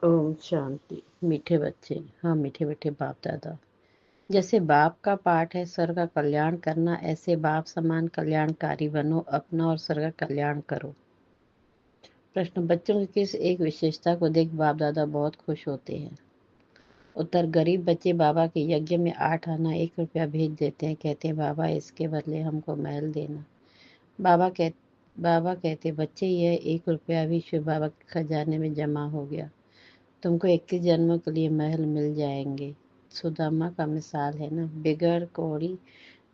ओम शांति। मीठे बच्चे, हाँ मीठे मीठे बाप दादा। जैसे बाप का पाठ है स्वर्ग का कल्याण करना, ऐसे बाप समान कल्याणकारी बनो, अपना और स्वर्ग का कल्याण करो। प्रश्न, बच्चों की किस एक विशेषता को देख बाप दादा बहुत खुश होते हैं? उत्तर, गरीब बच्चे बाबा के यज्ञ में 8 आना 1 रुपया भेज देते हैं, कहते हैं बाबा इसके बदले हमको महल देना। बाबा कहते बच्चे यह 1 रुपया भी शिव बाबा के खजाने में जमा हो गया, तुमको 21 जन्मों के लिए महल मिल जाएंगे। सुदामा का मिसाल है ना, बिगड़ कौड़ी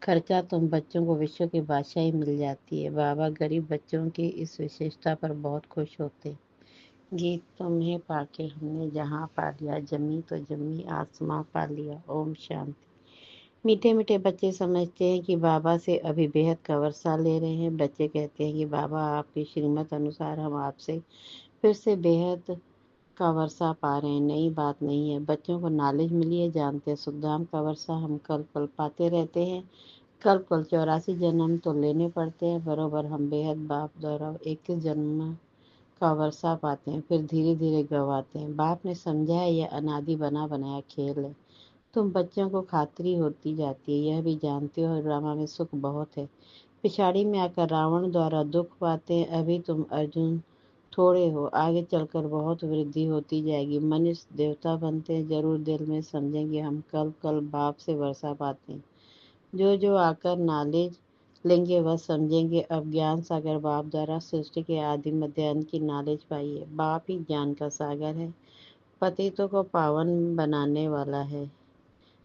खर्चा तुम बच्चों को विश्व की बादशाही मिल जाती है। बाबा गरीब बच्चों की इस विशेषता पर बहुत खुश होते। गीत, तुम्हें पाके हमने जहाँ पा लिया, जमी तो जमी आसमां पा लिया। ओम शांति। मीठे मीठे बच्चे समझते हैं कि बाबा से अभी बेहद का वर्षा ले रहे हैं। बच्चे कहते हैं कि बाबा आपकी श्रीमत अनुसार हम आपसे फिर से बेहद का वर्षा पा रहे हैं। नई बात नहीं है, बच्चों को नॉलेज मिली है, जानते हैं सुखधाम का वर्षा हम कल कल पाते रहते हैं। कल कल 84 जन्म तो लेने पड़ते हैं, बरोबर हम बेहद बाप द्वारा 21 जन्म का वर्षा पाते हैं, फिर धीरे धीरे गवाते हैं। बाप ने समझा है यह अनादि बना बनाया खेल है। तुम बच्चों को खातरी होती जाती है, यह भी जानते हो ड्रामा में सुख बहुत है। पिछाड़ी में आकर रावण द्वारा दुख पाते हैं। अभी तुम अर्जुन थोड़े हो, आगे चलकर बहुत वृद्धि होती जाएगी। मनुष्य देवता बनते हैं, जरूर दिल में समझेंगे हम कल कल बाप से वर्षा पाते हैं। जो जो आकर नॉलेज लेंगे वह समझेंगे अब ज्ञान सागर बाप द्वारा सृष्टि के आदि मध्य अंत की नॉलेज पाई है। बाप ही ज्ञान का सागर है, पतितों को पावन बनाने वाला है,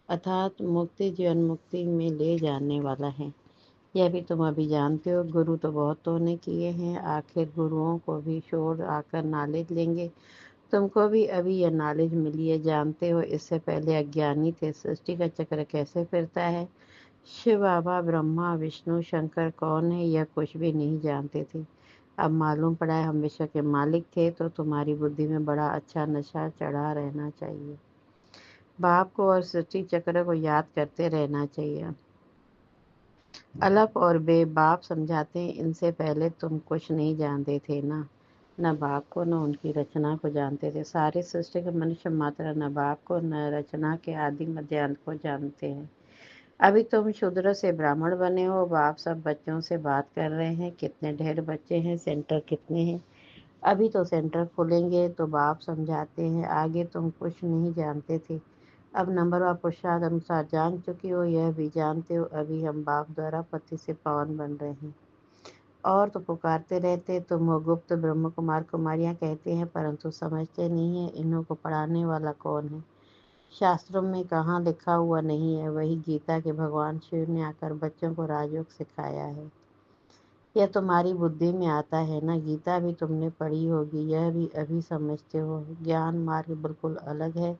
अर्थात मुक्ति जीवन मुक्ति में ले जाने वाला है। यह भी तुम अभी जानते हो। गुरु तो बहुतों ने किए हैं, आखिर गुरुओं को भी छोड़ आकर नॉलेज लेंगे। तुमको भी अभी यह नॉलेज मिली है, जानते हो इससे पहले अज्ञानी थे सृष्टि का चक्र कैसे फिरता है। शिव बाबा ब्रह्मा विष्णु शंकर कौन है यह कुछ भी नहीं जानते थे। अब मालूम पड़ा है हम विश्व के मालिक थे, तो तुम्हारी बुद्धि में बड़ा अच्छा नशा चढ़ा रहना चाहिए। बाप को और सृष्टि चक्र को याद करते रहना चाहिए। अलप और बेबाप समझाते हैं, इनसे पहले तुम कुछ नहीं जानते थे ना, न बाप को न उनकी रचना को जानते थे। सारे सृष्टि के मनुष्य मात्र न बाप को न रचना के आदि मध्य अंत को जानते हैं। अभी तुम शूद्र से ब्राह्मण बने हो। बाप सब बच्चों से बात कर रहे हैं, कितने ढेर बच्चे हैं, सेंटर कितने हैं। अभी तो सेंटर खुलेंगे, तो बाप समझाते हैं आगे तुम कुछ नहीं जानते थे, अब नंबर व पुरुषार्थ अनुसार जान चुकी हो। यह भी जानते हो अभी हम बाप द्वारा पति से पावन बन रहे हैं। और तो पुकारते रहते तुम हो गुप्त ब्रह्म कुमार कुमारियाँ कहते हैं, परंतु समझते नहीं है इन्हों को पढ़ाने वाला कौन है। शास्त्रों में कहाँ लिखा हुआ नहीं है, वही गीता के भगवान शिव ने आकर बच्चों को राजयोग सिखाया है। यह तुम्हारी बुद्धि में आता है ना, गीता भी तुमने पढ़ी होगी, यह भी अभी समझते हो। ज्ञान मार्ग बिल्कुल अलग है।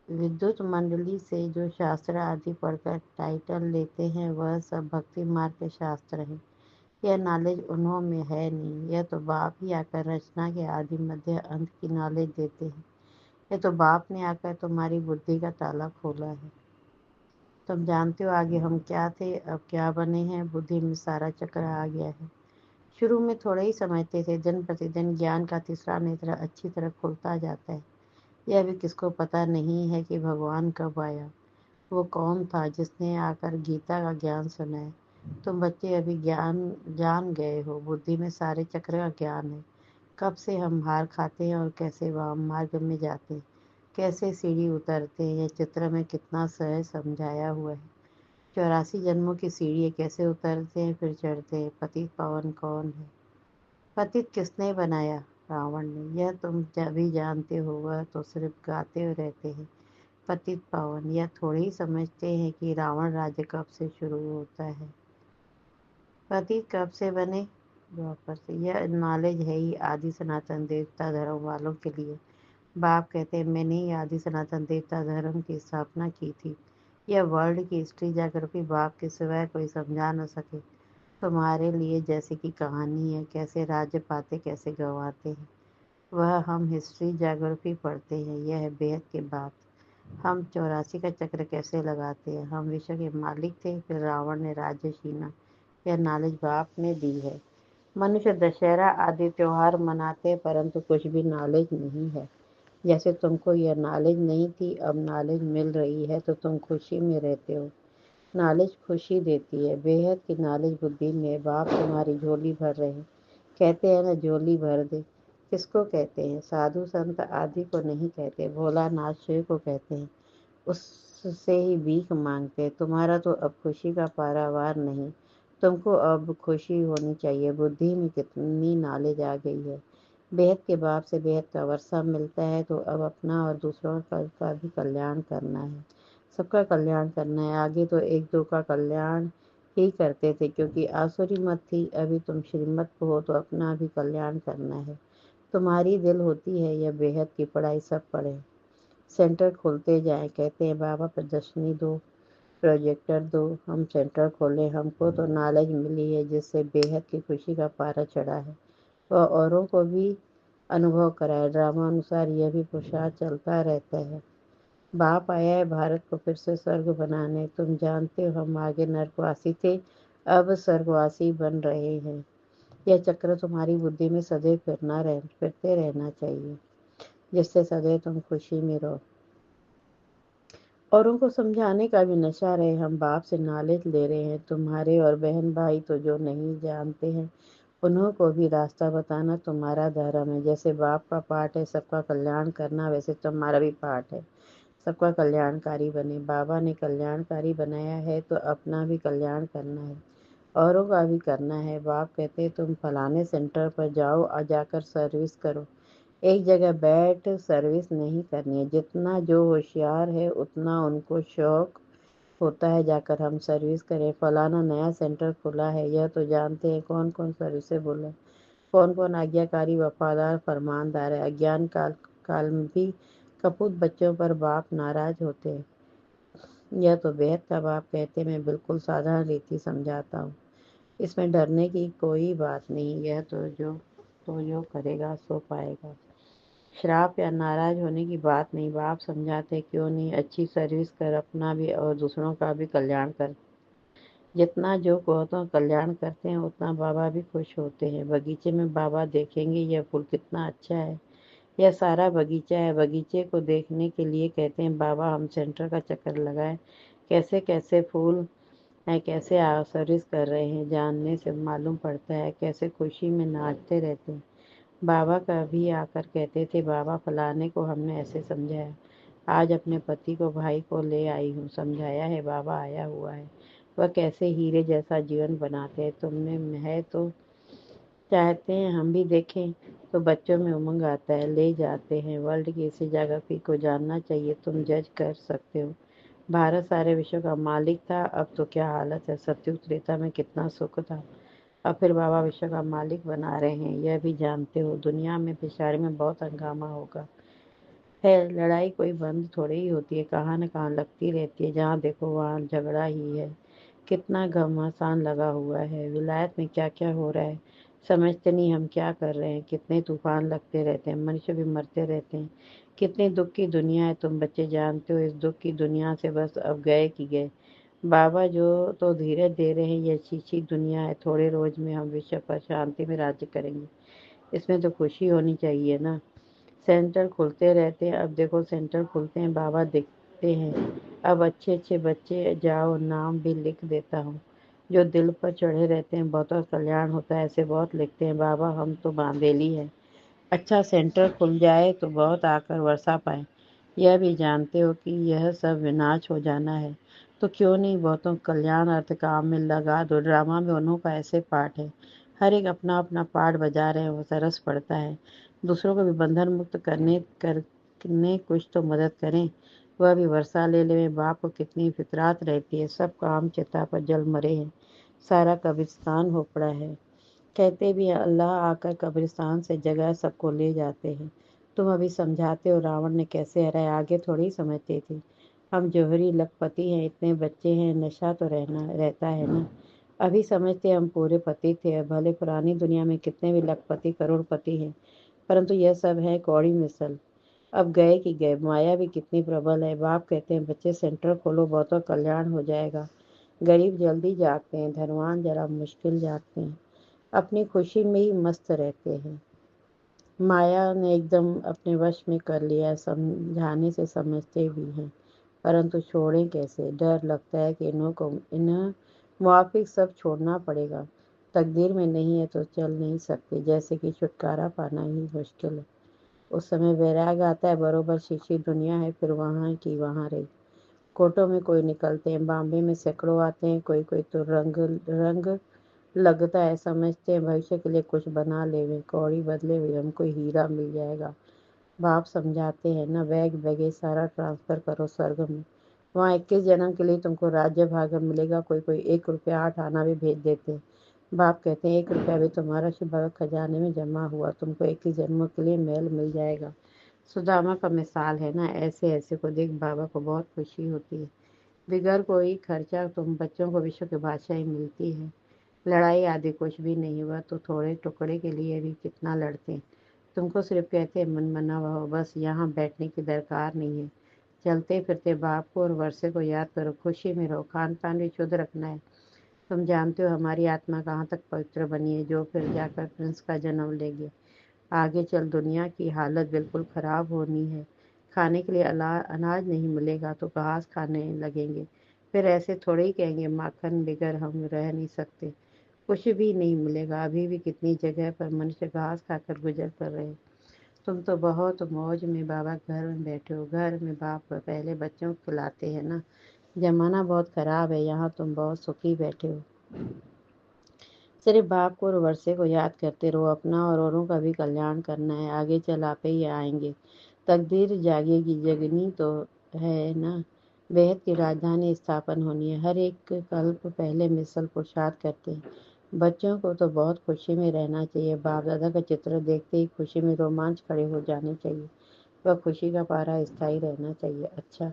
विद्युत मंडली से जो शास्त्र आदि पढ़कर टाइटल लेते हैं वह सब भक्ति मार्ग के शास्त्र हैं। यह नॉलेज उन्हों में है नहीं, यह तो बाप ही आकर रचना के आदि मध्य अंत की नॉलेज देते हैं। यह तो बाप ने आकर तुम्हारी बुद्धि का ताला खोला है। तुम जानते हो आगे हम क्या थे, अब क्या बने हैं। बुद्धि में सारा चक्र आ गया है। शुरू में थोड़ा ही समझते थे, दिन प्रतिदिन ज्ञान का तीसरा नेत्र अच्छी तरह खुलता जाता है। यह भी किसको पता नहीं है कि भगवान कब आया, वो कौन था जिसने आकर गीता का ज्ञान सुनाया। तुम बच्चे अभी ज्ञान जान गए हो, बुद्धि में सारे चक्र का ज्ञान है। कब से हम हार खाते हैं और कैसे वाम मार्ग में जाते हैं, कैसे सीढ़ी उतरते हैं, यह चित्र में कितना सहज समझाया हुआ है। 84 जन्मों की सीढ़ी है, कैसे उतरते हैं फिर चढ़ते हैं। पतित पावन कौन है, पतित किसने बनाया, रावण ने। यह तुम भी जानते हो, वह तो सिर्फ गाते हुए रहते हैं पतित पावन। यह थोड़े ही समझते हैं कि रावण राज्य कब से शुरू होता है, पतित कब से बने, द्वापर से। यह नॉलेज है ही आदि सनातन देवता धर्म वालों के लिए। बाप कहते हैं मैंने ही आदि सनातन देवता धर्म की स्थापना की थी। यह वर्ल्ड की हिस्ट्री जाकर भी बाप के सिवाय कोई समझा न सके। तुम्हारे लिए जैसे कि कहानी है, कैसे राज्य पाते कैसे गंवाते हैं, वह हम हिस्ट्री जाग्रफी पढ़ते हैं। यह है बेहद की बात। हम 84 का चक्र कैसे लगाते हैं। हम विश्व के मालिक थे, फिर रावण ने राज्य छीना। यह नॉलेज बाप ने दी है। मनुष्य दशहरा आदि त्योहार मनाते परंतु कुछ भी नॉलेज नहीं है। जैसे तुमको यह नॉलेज नहीं थी, अब नॉलेज मिल रही है तो तुम खुशी में रहते हो। नॉलेज खुशी देती है, बेहद की नॉलेज बुद्धि में। बाप तुम्हारी झोली भर रहे हैं, कहते हैं ना झोली भर दे। किसको कहते हैं? साधु संत आदि को नहीं कहते, भोलानाथ शिव को कहते हैं। उससे ही भीख मांगते। तुम्हारा तो अब खुशी का पारावार नहीं। तुमको अब खुशी होनी चाहिए। बुद्धि में कितनी नॉलेज आ गई है। बेहद के बाप से बेहद का वर्षा मिलता है, तो अब अपना और दूसरों का भी कल्याण करना है। सबका कल्याण करना है। आगे तो एक दो का कल्याण ही करते थे, क्योंकि आसुरी मत थी। अभी तुम श्रीमत हो तो अपना भी कल्याण करना है। तुम्हारी दिल होती है यह बेहद की पढ़ाई सब पढ़े। सेंटर खोलते जाएं, कहते हैं बाबा प्रदर्शनी दो, प्रोजेक्टर दो। हम सेंटर खोले, हमको तो नॉलेज मिली है जिससे बेहद की खुशी का पारा चढ़ा है। वह औरों को भी अनुभव कराए। ड्रामा अनुसार यह भी पुरुषार्थ चलता रहता है। बाप आया है भारत को फिर से स्वर्ग बनाने। तुम जानते हो हम आगे नरकवासी थे, अब स्वर्गवासी बन रहे हैं। यह चक्र तुम्हारी बुद्धि में सदैव फिरते रहना चाहिए, जिससे सदैव तुम खुशी में रहो। औरों को समझाने का भी नशा रहे। हम बाप से नॉलेज ले रहे हैं। तुम्हारे और बहन भाई तो जो नहीं जानते हैं, उन्हों को भी रास्ता बताना तुम्हारा धर्म है। जैसे बाप का पाठ है सबका कल्याण करना, वैसे तुम्हारा भी पाठ है सबका कल्याणकारी बने। बाबा ने कल्याणकारी बनाया है तो अपना भी कल्याण करना है, औरों का भी करना है। बाप कहते तुम फलाने सेंटर पर जाओ और जाकर सर्विस करो। एक जगह बैठ सर्विस नहीं करनी है। जितना जो होशियार है उतना उनको शौक होता है जाकर हम सर्विस करें। फलाना नया सेंटर खुला है, यह तो जानते हैं कौन कौन सर्विसेबल है, कौन कौन आज्ञाकारी वफादार फरमानदार है। अज्ञान काल में भी कपूत बच्चों पर बाप नाराज होते हैं। यह तो बेहद का बाप कहते मैं बिल्कुल साधारण रीति समझाता हूँ। इसमें डरने की कोई बात नहीं। यह तो जो करेगा सो पाएगा। श्राप या नाराज होने की बात नहीं। बाप समझाते क्यों नहीं, अच्छी सर्विस कर, अपना भी और दूसरों का भी कल्याण कर। जितना जो गौतम कल्याण करते हैं उतना बाबा भी खुश होते हैं। बगीचे में बाबा देखेंगे यह फूल कितना अच्छा है, यह सारा बगीचा है। बगीचे को देखने के लिए कहते हैं बाबा हम सेंटर का चक्कर लगाए, कैसे कैसे फूल है, कैसे सर्विस कर रहे हैं। जानने से मालूम पड़ता है कैसे खुशी में नाचते रहते हैं। बाबा कभी आकर कहते थे बाबा फलाने को हमने ऐसे समझाया, आज अपने पति को भाई को ले आई हूँ, समझाया है बाबा आया हुआ है। वह कैसे हीरे जैसा जीवन बनाते हैं। तुमने है तो चाहते हैं हम भी देखें, तो बच्चों में उमंग आता है, ले जाते हैं। वर्ल्ड की इसी जगह को जानना चाहिए, तुम जज कर सकते हो। भारत सारे विश्व का मालिक था, अब तो क्या हालत है। सतयुग त्रेता में कितना सुख था, अब फिर बाबा विश्व का मालिक बना रहे हैं, यह भी जानते हो। दुनिया में पिछाड़ी में बहुत हंगामा होगा है। लड़ाई कोई बंद थोड़ी ही होती है, कहाँ न कहाँ लगती रहती है। जहाँ देखो वहाँ झगड़ा ही है। कितना घमासान लगा हुआ है। विलायत में क्या क्या हो रहा है समझते नहीं हम क्या कर रहे हैं। कितने तूफान लगते रहते हैं, मनुष्य भी मरते रहते हैं। कितनी दुख की दुनिया है, तुम बच्चे जानते हो। इस दुख की दुनिया से बस अब गए कि गए। बाबा जो तो धीरज दे रहे हैं, यह चीची दुनिया है। थोड़े रोज में हम विश्व पर शांति में राज्य करेंगे, इसमें तो खुशी होनी चाहिए ना। सेंटर खुलते रहते हैं, अब देखो सेंटर खुलते हैं, बाबा दिखते हैं। अब अच्छे अच्छे बच्चे जाओ, नाम भी लिख देता हूँ। जो दिल पर चढ़े रहते हैं बहुत कल्याण होता है, ऐसे बहुत लिखते हैं। बाबा हम तो बांधेली है, अच्छा सेंटर खुल जाए तो बहुत आकर वर्षा पाए। यह भी जानते हो कि यह सब विनाश हो जाना है, तो क्यों नहीं बहुतों कल्याण अर्थ काम में लगा दो। ड्रामा में उन्हों का ऐसे पाठ है, हर एक अपना अपना पाठ बजा रहे हैं, वो सरस पड़ता है। दूसरों को भी बंधन मुक्त करने कुछ तो मदद करें। वह भी वर्षा ले ले। बाप को कितनी फितरात रहती है, सब काम चिता पर जल मरे हैं, सारा कब्रिस्तान हो पड़ा है। कहते भी हैं अल्लाह आकर कब्रिस्तान से जगह सबको ले जाते हैं। तुम अभी समझाते हो रावण ने कैसे हराया, आगे थोड़ी समझते थे। हम जौहरी लखपति हैं, इतने बच्चे हैं, नशा तो रहता है ना। अभी समझते हम पूरे पति थे। भले पुरानी दुनिया में कितने भी लखपति करोड़पति हैं, परंतु यह सब है कौड़ी मिसल। अब गए कि गए। माया भी कितनी प्रबल है। बाप कहते हैं बच्चे सेंटर खोलो, बहुतों कल्याण हो जाएगा। गरीब जल्दी जागते हैं, धनवान जरा मुश्किल जागते हैं। अपनी खुशी में ही मस्त रहते हैं। माया ने एकदम अपने वश में कर लिया, समझाने से समझते भी हैं, परंतु छोड़ें कैसे। डर लगता है कि इन्हें मुआफिक सब छोड़ना पड़ेगा। तकदीर में नहीं है तो चल नहीं सकते, जैसे कि छुटकारा पाना ही मुश्किल है। उस समय वैराग आता है, बरोबर शीशी दुनिया है, फिर वहाँ की वहाँ रही। कोटों में कोई निकलते हैं, बॉम्बे में सैकड़ों आते हैं, कोई कोई तो रंग रंग लगता है, समझते हैं भविष्य के लिए कुछ बना लेवे, कौड़ी बदले हुए हमको हीरा मिल जाएगा। बाप समझाते हैं ना, बैग बैगे सारा ट्रांसफर करो स्वर्ग में, वहाँ 21 जन्म के लिए तुमको राज्य भाग मिलेगा। कोई कोई 1 रुपया 8 आना भी भेज देते हैं। बाप कहते हैं 1 रुपया भी तुम्हारा शुभ खजाने में जमा हुआ, तुमको 21 जन्मों के लिए महल मिल जाएगा। सुदामा का मिसाल है ना, ऐसे ऐसे को देख बाबा को बहुत खुशी होती है। बिगैर कोई खर्चा तुम बच्चों को विश्व की बादशाही मिलती है। लड़ाई आदि कुछ भी नहीं हुआ तो थोड़े टुकड़े के लिए भी कितना लड़ते हैं। तुमको सिर्फ कहते हैं मनमना हो, बस यहाँ बैठने की दरकार नहीं है। चलते फिरते बाप को और वर्षे को याद करो, खुशी में रहो, खान पान भी शुद्ध रखना है। तुम जानते हो हमारी आत्मा कहाँ तक पवित्र बनी है, जो फिर जाकर प्रिंस का जन्म लेगी। आगे चल दुनिया की हालत बिल्कुल खराब होनी है। खाने के लिए अनाज नहीं मिलेगा तो घास खाने लगेंगे। फिर ऐसे थोड़े ही कहेंगे माखन बिगर हम रह नहीं सकते। कुछ भी नहीं मिलेगा। अभी भी कितनी जगह पर मनुष्य घास खाकर गुजर कर रहे हैं। तुम तो बहुत मौज में बाबा घर में बैठे हो। घर में बाप पहले बच्चों को खिलाते हैं ना। जमाना बहुत खराब है, यहाँ तुम बहुत सुखी बैठे हो। सिर्फ बाप को और वर्षे को याद करते रहो, अपना और औरों का भी कल्याण करना है। आगे चल आपे ही आएंगे। तकदीर जागेगी, जगनी तो है ना। बेहद की राजधानी स्थापन होनी है। हर एक कल्प पहले मिसल पुरुषार्थ करते हैं। बच्चों को तो बहुत खुशी में रहना चाहिए। बाप दादा का चित्र देखते ही खुशी में रोमांच खड़े हो जाने चाहिए। वह खुशी का पारा स्थायी रहना चाहिए। अच्छा,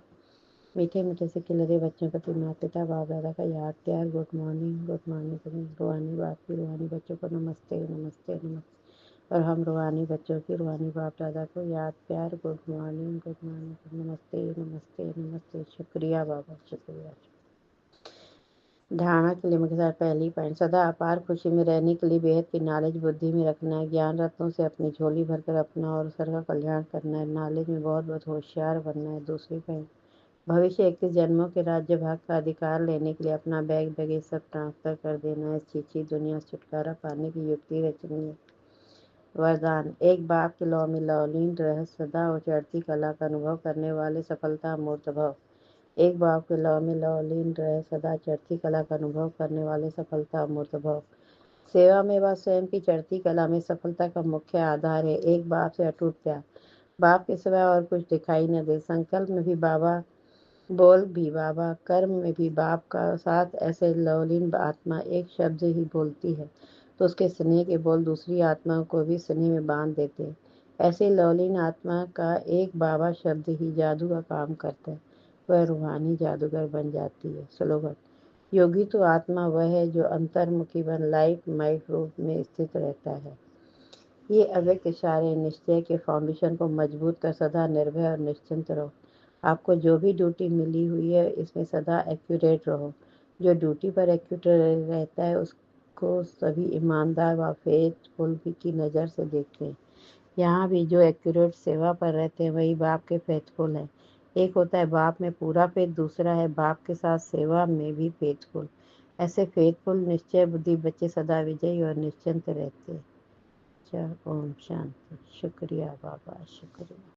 मीठे मीठे से खिलरे बच्चों प्रति माता पिता बाप दादा का याद प्यार। गुड मॉर्निंग रूहानी बाप की रूहानी बच्चों को नमस्ते नमस्ते नमस्ते। और हम रूहानी बच्चों की रूहानी बाप दादा को याद प्यार। गुड मॉर्निंग नमस्ते नमस्ते नमस्ते। शुक्रिया बाबा, शुक्रिया। धारणा के लिए मुख्य सार पहली पॉइंट, सदा अपार खुशी में रहने के लिए बेहद की नॉलेज बुद्धि में रखना है। ज्ञान रत्नों से अपनी झोली भरकर अपना और सर का कल्याण करना है। नॉलेज में बहुत बहुत होशियार बनना है। दूसरी पॉइंट, भविष्य 21 जन्मों के राज्य भाग का अधिकार लेने के लिए अपना बैग बैगे सब ट्रांसफर कर देना है। चीची दुनिया से छुटकारा पाने की युक्ति रचनी है। वरदान, एक बाप के लौ में लौलीन रह सदा और चढ़ती कला का अनुभव करने वाले सफलता मूर्त भव। एक बाप के लौ में लौलीन रह सदा चढ़ती कला का अनुभव करने वाले सफलता मूर्त भव। सेवा में व स्वयं की चढ़ती कला में सफलता का मुख्य आधार है एक बाप से अटूट प्यार। बाप के सिवा और कुछ दिखाई न दे। संकल्प में भी बाबा, बोल भी बाबा, कर्म में भी बाप का साथ। ऐसे लवलीन आत्मा एक शब्द ही बोलती है तो उसके स्नेह के बोल दूसरी आत्मा को भी स्नेह में बांध देते हैं। ऐसे लवलीन आत्मा का एक बाबा शब्द ही जादू का काम करता है, वह रूहानी जादूगर बन जाती है। स्लोगन, योगी तो आत्मा वह है जो अंतर्मुखी बन लाइट माइट रूप में स्थित रहता है। ये अव्यक्त इशारे निश्चय के फाउंडेशन को मजबूत कर सदा निर्भय और निश्चिंत रहो। आपको जो भी ड्यूटी मिली हुई है इसमें सदा एक्यूरेट रहो। जो ड्यूटी पर एक्यूरेट रहता है उसको सभी ईमानदार व फेथफुल की नज़र से देखते हैं। यहाँ भी जो एक्यूरेट सेवा पर रहते हैं वही बाप के फेथफुल हैं। एक होता है बाप में पूरा फेथ, दूसरा है बाप के साथ सेवा में भी फेथफुल। ऐसे फेथफुल निश्चय बुद्धि बच्चे सदा विजयी और निश्चिंत रहते हैं। अच्छा, ओम शांति। शुक्रिया बाबा, शुक्रिया।